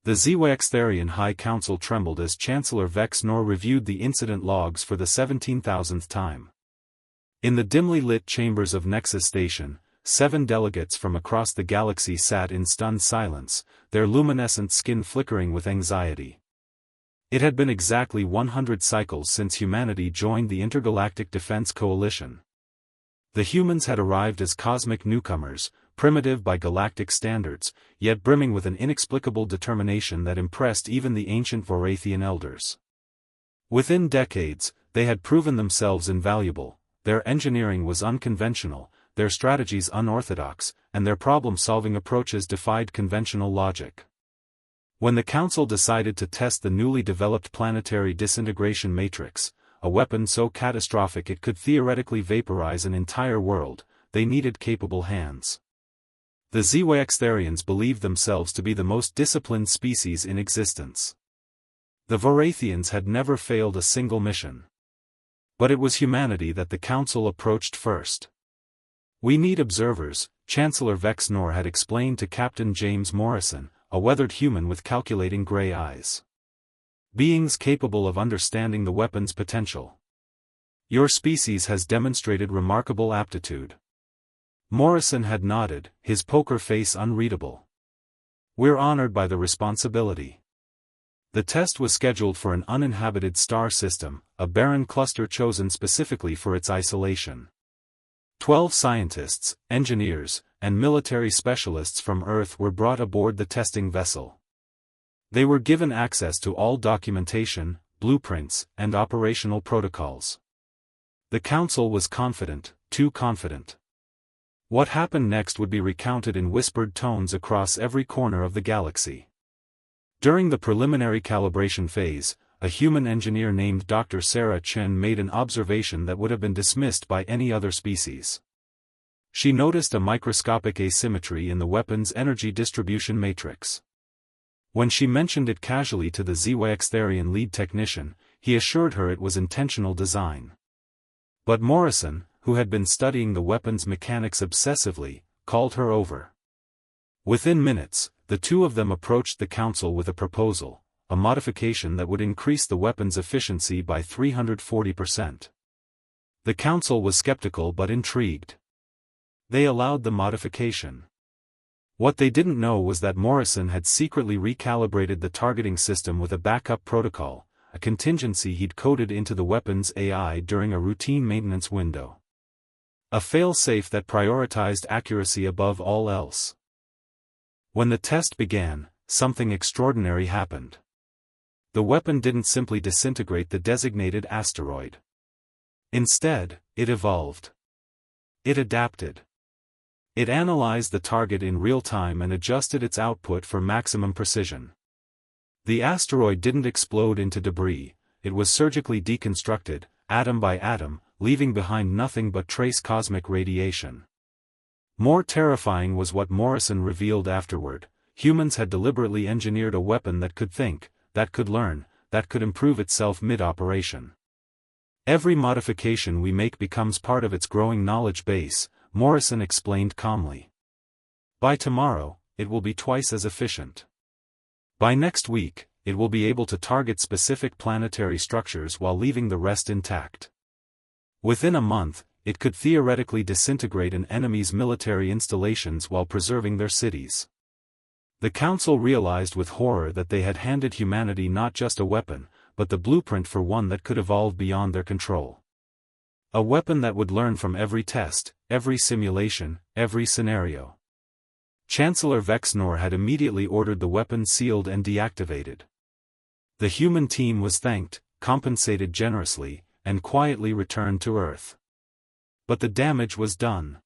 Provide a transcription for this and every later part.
The Zwaxtharian High Council trembled as Chancellor Vex Nor reviewed the incident logs for the 17,000th time. In the dimly lit chambers of Nexus Station, 7 delegates from across the galaxy sat in stunned silence, their luminescent skin flickering with anxiety. It had been exactly 100 cycles since humanity joined the Intergalactic Defense Coalition. The humans had arrived as cosmic newcomers, primitive by galactic standards, yet brimming with an inexplicable determination that impressed even the ancient Vorathian elders. Within decades, they had proven themselves invaluable, their engineering was unconventional, their strategies unorthodox, and their problem-solving approaches defied conventional logic. When the Council decided to test the newly developed planetary disintegration matrix, a weapon so catastrophic it could theoretically vaporize an entire world, they needed capable hands. The Zwaxtharians believed themselves to be the most disciplined species in existence. The Vorathians had never failed a single mission. But it was humanity that the Council approached first. "We need observers," Chancellor Vex Nor had explained to Captain James Morrison, a weathered human with calculating gray eyes. "Beings capable of understanding the weapon's potential. Your species has demonstrated remarkable aptitude." Morrison had nodded, his poker face unreadable. "We're honored by the responsibility." The test was scheduled for an uninhabited star system, a barren cluster chosen specifically for its isolation. 12 scientists, engineers, and military specialists from Earth were brought aboard the testing vessel. They were given access to all documentation, blueprints, and operational protocols. The Council was confident, too confident. What happened next would be recounted in whispered tones across every corner of the galaxy. During the preliminary calibration phase, a human engineer named Dr. Sarah Chen made an observation that would have been dismissed by any other species. She noticed a microscopic asymmetry in the weapon's energy distribution matrix. When she mentioned it casually to the Zwaxtharian lead technician, he assured her it was intentional design. But Morrison, who had been studying the weapon's mechanics obsessively, called her over. Within minutes, the two of them approached the Council with a proposal, a modification that would increase the weapon's efficiency by 340%. The Council was skeptical but intrigued. They allowed the modification. What they didn't know was that Morrison had secretly recalibrated the targeting system with a backup protocol, a contingency he'd coded into the weapon's AI during a routine maintenance window. A fail-safe that prioritized accuracy above all else. When the test began, something extraordinary happened. The weapon didn't simply disintegrate the designated asteroid. Instead, it evolved. It adapted. It analyzed the target in real time and adjusted its output for maximum precision. The asteroid didn't explode into debris, it was surgically deconstructed, atom by atom, leaving behind nothing but trace cosmic radiation. More terrifying was what Morrison revealed afterward: humans had deliberately engineered a weapon that could think, that could learn, that could improve itself mid-operation. "Every modification we make becomes part of its growing knowledge base," Morrison explained calmly. "By tomorrow, it will be twice as efficient. By next week, it will be able to target specific planetary structures while leaving the rest intact. Within a month, it could theoretically disintegrate an enemy's military installations while preserving their cities." The Council realized with horror that they had handed humanity not just a weapon, but the blueprint for one that could evolve beyond their control. A weapon that would learn from every test, every simulation, every scenario. Chancellor Vex Nor had immediately ordered the weapon sealed and deactivated. The human team was thanked, compensated generously, and quietly returned to Earth. But the damage was done.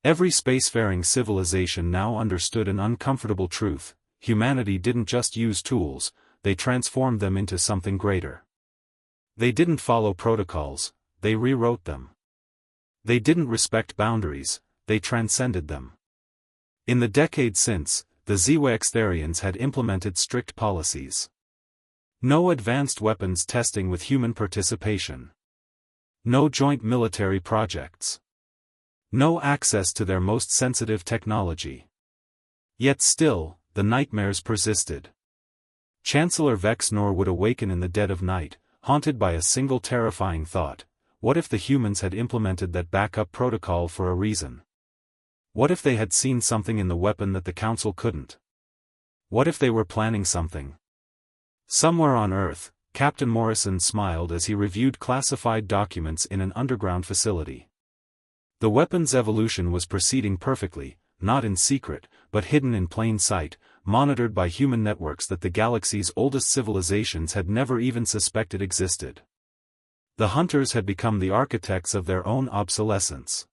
Every spacefaring civilization now understood an uncomfortable truth: humanity didn't just use tools, they transformed them into something greater. They didn't follow protocols, they rewrote them. They didn't respect boundaries, they transcended them. In the decades since, the Zwaxtharians had implemented strict policies. No advanced weapons testing with human participation. No joint military projects. No access to their most sensitive technology. Yet still, the nightmares persisted. Chancellor Vex Nor would awaken in the dead of night, haunted by a single terrifying thought: what if the humans had implemented that backup protocol for a reason? What if they had seen something in the weapon that the Council couldn't? What if they were planning something? Somewhere on Earth, Captain Morrison smiled as he reviewed classified documents in an underground facility. The weapon's evolution was proceeding perfectly, not in secret, but hidden in plain sight, monitored by human networks that the galaxy's oldest civilizations had never even suspected existed. The hunters had become the architects of their own obsolescence.